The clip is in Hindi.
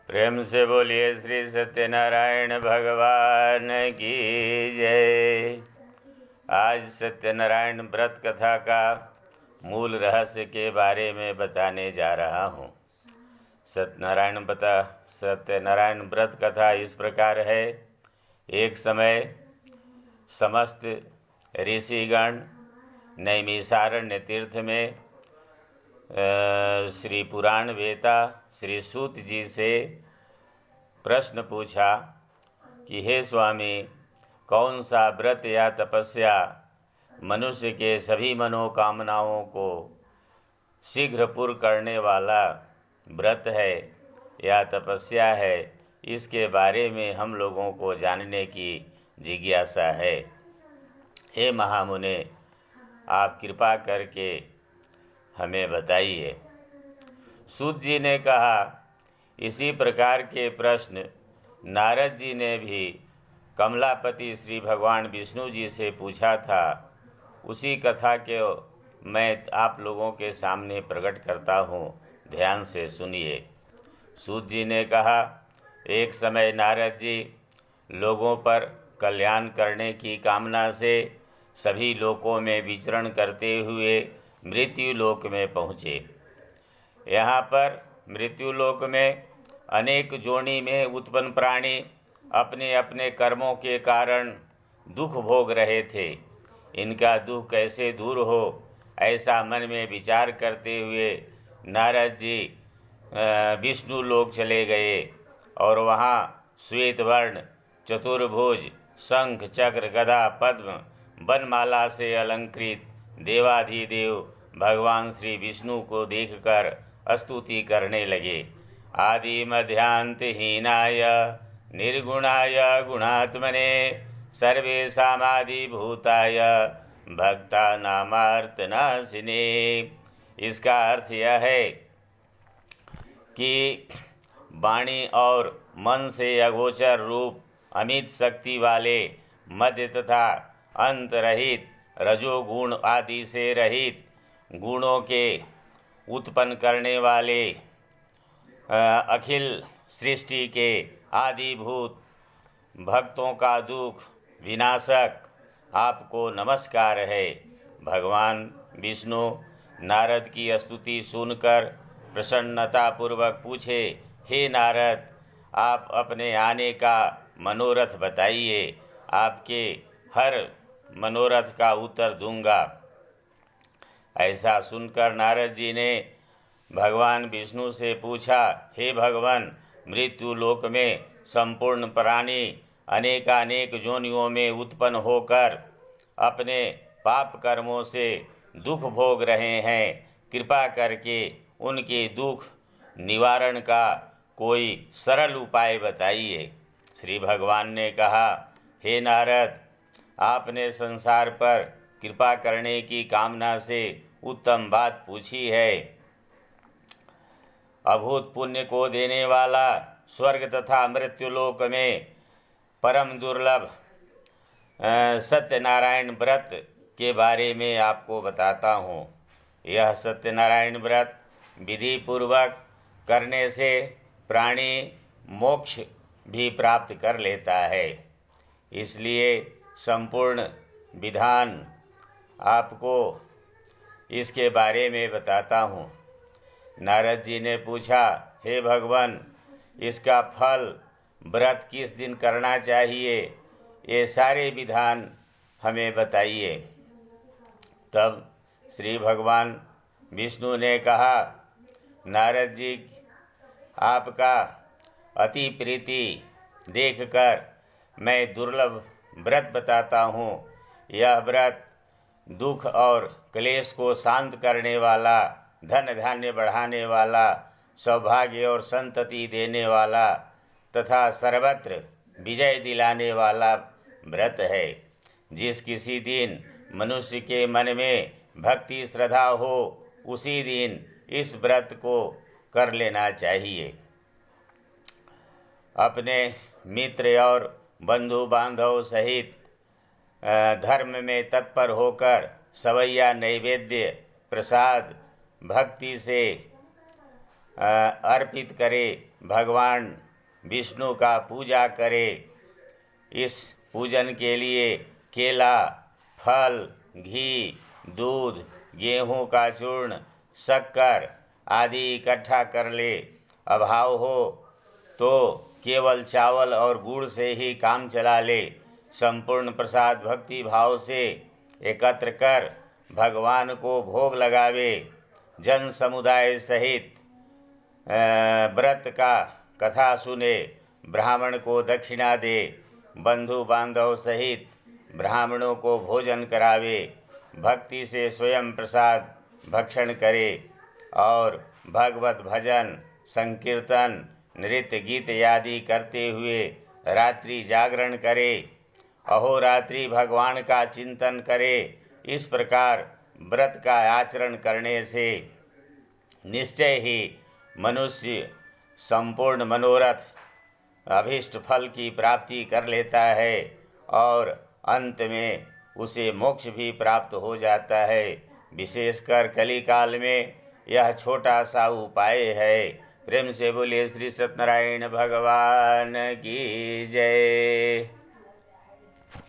प्रेम से बोलिए श्री सत्यनारायण भगवान की जय। आज सत्यनारायण व्रत कथा का मूल रहस्य के बारे में बताने जा रहा हूँ। सत्यनारायण व्रत कथा इस प्रकार है। एक समय समस्त ऋषिगण नैमिषारण्य तीर्थ में श्री पुराण वेता श्री सूत जी से प्रश्न पूछा कि हे स्वामी, कौन सा व्रत या तपस्या मनुष्य के सभी मनोकामनाओं को शीघ्र पूर्ण करने वाला व्रत है या तपस्या है, इसके बारे में हम लोगों को जानने की जिज्ञासा है। हे महामुने, आप कृपा करके हमें बताइए। सूत जी ने कहा, इसी प्रकार के प्रश्न नारद जी ने भी कमलापति श्री भगवान विष्णु जी से पूछा था। उसी कथा के मैं आप लोगों के सामने प्रकट करता हूँ, ध्यान से सुनिए। सूत जी ने कहा, एक समय नारद जी लोगों पर कल्याण करने की कामना से सभी लोकों में विचरण करते हुए मृत्यु लोक में पहुँचे। यहाँ पर मृत्यु लोक में अनेक जोनि में उत्पन्न प्राणी अपने अपने कर्मों के कारण दुख भोग रहे थे। इनका दुख कैसे दूर हो, ऐसा मन में विचार करते हुए नारद जी विष्णु लोक चले गए और वहाँ श्वेत वर्ण चतुर्भुज शंख चक्र गदा पद्म वनमाला से अलंकृत देवाधिदेव भगवान श्री विष्णु को देखकर स्तुति करने लगे। आदि मध्यांतहीनाय निर्गुणाय गुणात्मने सर्वेषामादिभूताय भक्तानामार्तनाशिने। इसका अर्थ यह है कि वाणी और मन से अगोचर रूप अमित शक्ति वाले मध्य तथा अंत रहित रजोगुण आदि से रहित गुणों के उत्पन्न करने वाले अखिल सृष्टि के आदिभूत भक्तों का दुख विनाशक आपको नमस्कार है। भगवान विष्णु नारद की स्तुति सुनकर प्रसन्नतापूर्वक पूछे, हे नारद, आप अपने आने का मनोरथ बताइए, आपके हर मनोरथ का उत्तर दूंगा। ऐसा सुनकर नारद जी ने भगवान विष्णु से पूछा, हे भगवान, मृत्यु लोक में संपूर्ण प्राणी अनेकानेक जोनियों में उत्पन्न होकर अपने पाप कर्मों से दुख भोग रहे हैं। कृपा करके उनके दुख निवारण का कोई सरल उपाय बताइए। श्री भगवान ने कहा, हे नारद, आपने संसार पर कृपा करने की कामना से उत्तम बात पूछी है। अभूत पुण्य को देने वाला स्वर्ग तथा मृत्युलोक में परम दुर्लभ सत्यनारायण व्रत के बारे में आपको बताता हूँ। यह सत्यनारायण व्रत विधि पूर्वक करने से प्राणी मोक्ष भी प्राप्त कर लेता है। इसलिए संपूर्ण विधान आपको इसके बारे में बताता हूँ। नारद जी ने पूछा, हे भगवान, इसका फल व्रत किस दिन करना चाहिए, ये सारे विधान हमें बताइए। तब श्री भगवान विष्णु ने कहा, नारद जी, आपका अति प्रीति देखकर मैं दुर्लभ व्रत बताता हूँ। यह व्रत दुख और क्लेश को शांत करने वाला, धन धान्य बढ़ाने वाला, सौभाग्य और संतति देने वाला तथा सर्वत्र विजय दिलाने वाला व्रत है। जिस किसी दिन मनुष्य के मन में भक्ति श्रद्धा हो, उसी दिन इस व्रत को कर लेना चाहिए। अपने मित्र और बंधु बांधव सहित धर्म में तत्पर होकर सवैया नैवेद्य प्रसाद भक्ति से अर्पित करे भगवान विष्णु का पूजा करे। इस पूजन के लिए केला, फल, घी, दूध, गेहूं का चूर्ण, शक्कर आदि इकट्ठा कर ले। अभाव हो तो केवल चावल और गुड़ से ही काम चला ले। संपूर्ण प्रसाद भक्ति भाव से एकत्र कर भगवान को भोग लगावे। जन समुदाय सहित व्रत का कथा सुने, ब्राह्मण को दक्षिणा दे, बंधु बांधव सहित ब्राह्मणों को भोजन करावे, भक्ति से स्वयं प्रसाद भक्षण करे और भगवत भजन, संकीर्तन, नृत्य गीत आदि करते हुए रात्रि जागरण करे, अहोरात्रि भगवान का चिंतन करे। इस प्रकार व्रत का आचरण करने से निश्चय ही मनुष्य संपूर्ण मनोरथ, अभीष्ट फल की प्राप्ति कर लेता है और अंत में उसे मोक्ष भी प्राप्त हो जाता है। विशेषकर कलिकाल में यह छोटा सा उपाय है। प्रेम से बोलिए श्री सत्यनारायण भगवान की जय।